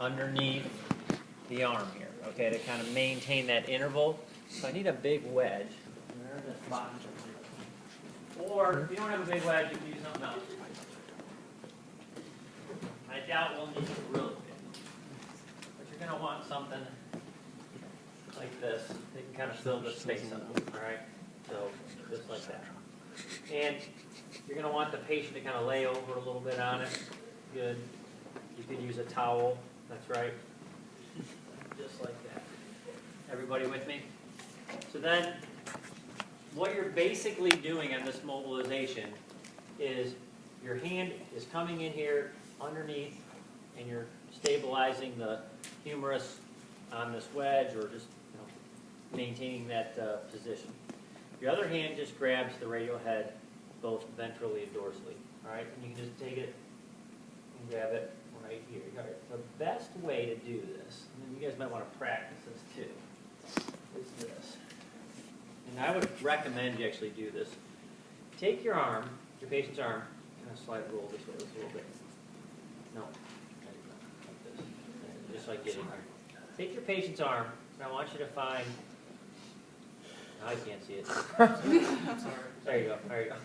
underneath the arm here, okay, to kind of maintain that interval. So I need a big wedge. There's this box. Or if you don't have a big wedge, you can use something else. I doubt we'll need it really big. But you're going to want something like this. They can kind of fill the space up, all right? So just like that. And you're going to want the patient to kind of lay over a little bit on it. Good. You could use a towel. That's right. Just like that. Everybody with me? So then, what you're basically doing on this mobilization is your hand is coming in here underneath, and you're stabilizing the humerus on this wedge, or just maintaining that position. Your other hand just grabs the radial head, both ventrally and dorsally. All right, and you can just take it and grab it right here. All right. The best way to do this, and you guys might want to practice this too, is this. And I would recommend you actually do this. Take your arm, your patient's arm, kind of slide roll this way a little bit. No, like this, just like getting here. Take your patient's arm, and I want you to find. Now I can't see it. There you go. There you go.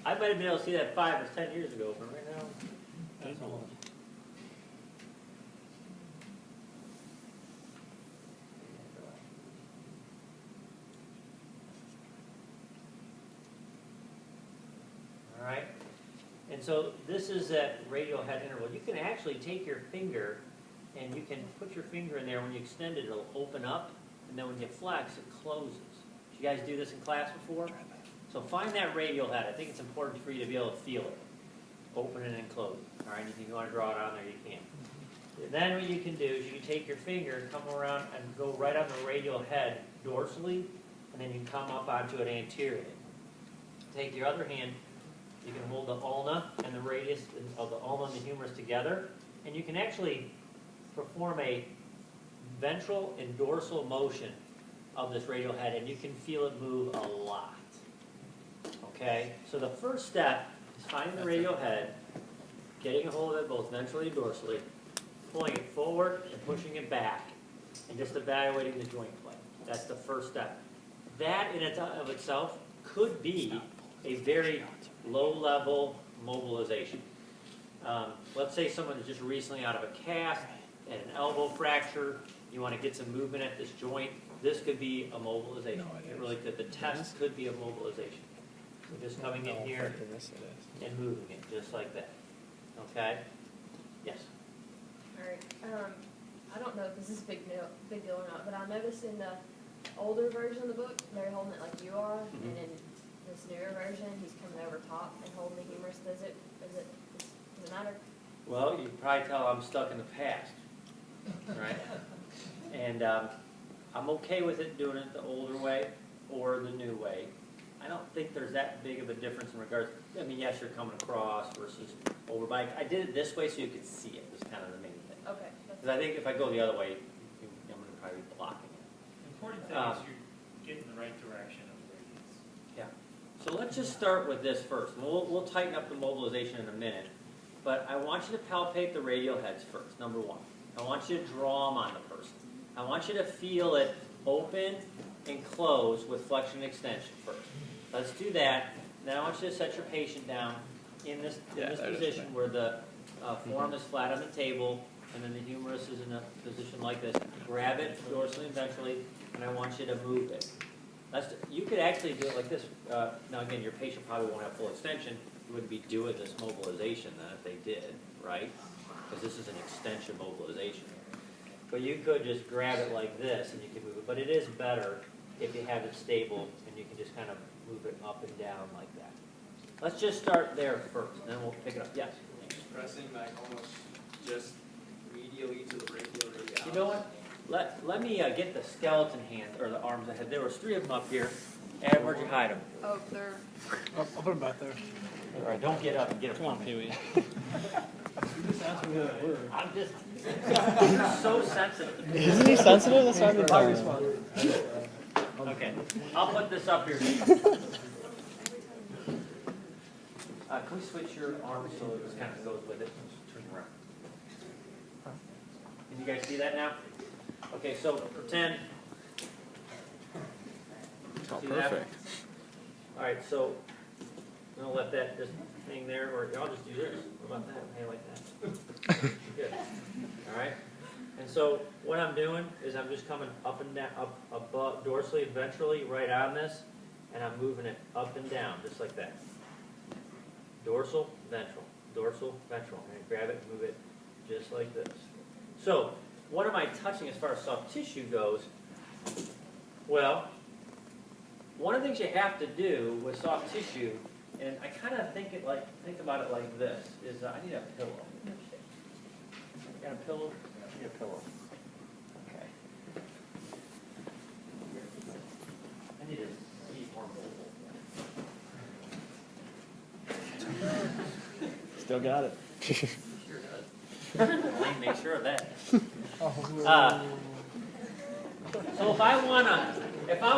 I might have been able to see that 5 or 10 years ago, but right now, that's all. All right. And so this is that radial head interval. You can actually take your finger, and you can put your finger in there. When you extend it, it'll open up, and then when you flex, it closes. Did you guys do this in class before? So find that radial head. I think it's important for you to be able to feel it. Open it and close it. All right, and if you want to draw it on there, you can. And then what you can do is you can take your finger, come around, and go right on the radial head dorsally, and then you can come up onto it anteriorly. Take your other hand, you can hold the ulna and the radius of the ulna and the humerus together, and you can actually perform a ventral and dorsal motion of this radial head, and you can feel it move a lot. Okay, so the first step is finding the radial head, getting a hold of it both ventrally and dorsally, pulling it forward and pushing it back, and just evaluating the joint play. That's the first step. That in and of itself could be a very low-level mobilization. Let's say someone is just recently out of a cast and an elbow fracture. You want to get some movement at this joint. This could be a mobilization. It really could. The test could be a mobilization. So just coming in here and moving it, just like that. Okay? Yes? All right. I don't know if this is a big deal or not, but I noticed in the older version of the book, they're holding it like you are, and in this newer version, he's coming over top and holding the humerus. Does it matter? Well, you can probably tell I'm stuck in the past, right? And I'm okay with it doing it the older way or the new way. I don't think there's that big of a difference in regards. I mean, yes, you're coming across versus over. But I did it this way so you could see it. Was kind of the main thing. Okay. Because I think if I go the other way, I'm going to probably be blocking it. The important thing is you're getting the right direction of the radius. Yeah. So let's just start with this first. We'll tighten up the mobilization in a minute. But I want you to palpate the radial heads first, number one. I want you to draw them on the person. I want you to feel it open and close with flexion and extension first. Let's do that. Then I want you to set your patient down in this position where the forearm is flat on the table, and then the humerus is in a position like this. Grab it dorsally and ventrally, and I want you to move it. You could actually do it like this. Now again, your patient probably won't have full extension. You wouldn't be doing this mobilization then if they did, right? Because this is an extension mobilization. But you could just grab it like this and you can move it. But it is better if you have it stable and you can just kind of move it up and down like that. Let's just start there first, and then we'll pick it up. Yes? Pressing back almost just medially to the radial radialis. You know what? Let me get the skeleton hand, or the arms ahead. There was 3 of them up here. And where'd you hide them? Oh, they're... I'll put them back there. All right, don't get up and get them. Come on, Pee-wee. I'm just you're so sensitive. Isn't he sensitive? That's why I'm talking. Okay, I'll put this up here. Can we switch your arms so it kind of goes with it? Turn around. You guys see that now? Okay, so pretend. Oh, See that? perfect. All right, so I'm gonna let that just hang there, or I'll just do this. What about that? Hang like that. Good. All right. And so what I'm doing is I'm just coming up and down, up above, dorsally and ventrally, right on this, and I'm moving it up and down, just like that. Dorsal, ventral, dorsal, ventral. And I grab it, move it, just like this. So what am I touching as far as soft tissue goes? Well, one of the things you have to do with soft tissue, and I kind of think about it like this, is I need a pillow. Got a pillow? I need a pillow. Okay. I need a seat more mobile. Still got it. Sure does. Elaine, make sure of that. So if I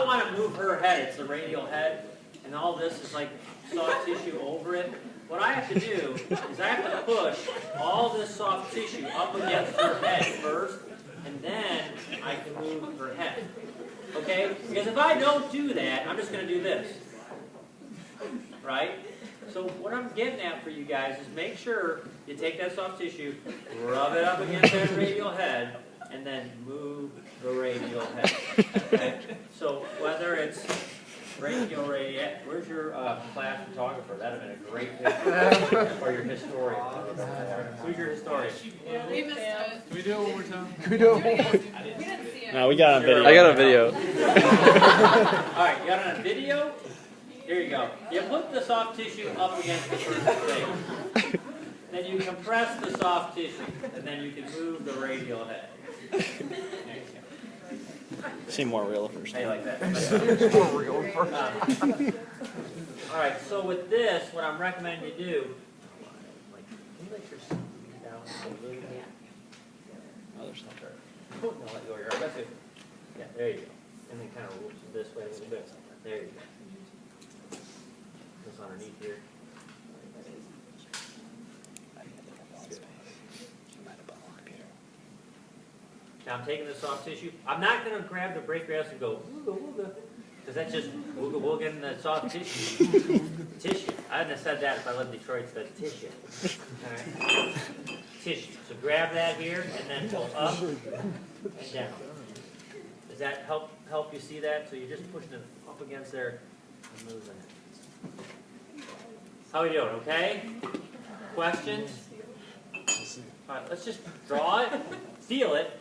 wanna move her head, it's the radial head, and all this is like soft tissue over it. What I have to do is I have to push all this soft tissue up against her head first, and then I can move her head. Okay? Because if I don't do that, I'm just gonna do this. Right? So what I'm getting at for you guys is make sure you take that soft tissue, rub it up against that radial head, and then move the radial head. Okay? So whether it's radial, where's your class photographer? That'd have been a great picture. Or your historian. Who's your historian? We missed it. Can we do it one more time? Can we do We didn't see it. No, we got it on video. I got a video. All right, you got it on video? Here you go. You put the soft tissue up against the person's face. Then you compress the soft tissue, and then you can move the radial head. There you go. Seem more real first. How you like that? All right, so with this, what I'm recommending you do, can you let your seat down a little bit? Other stuff. No, let go of your arm. That's it. Yeah, there you go. And then kind of loops it this way a little bit. There you go. This underneath here. Now I'm taking the soft tissue. I'm not going to grab the break grass and go wooga wooga, because that's just wooga wooga in the soft tissue. Tissue. I wouldn't have said that if I lived in Detroit. It said tissue. All right. Tissue. So grab that here and then go up and down. Does that help you see that? So you're just pushing it up against there and moving it. How are we doing? Okay? Questions? All right. Let's just draw it, feel it.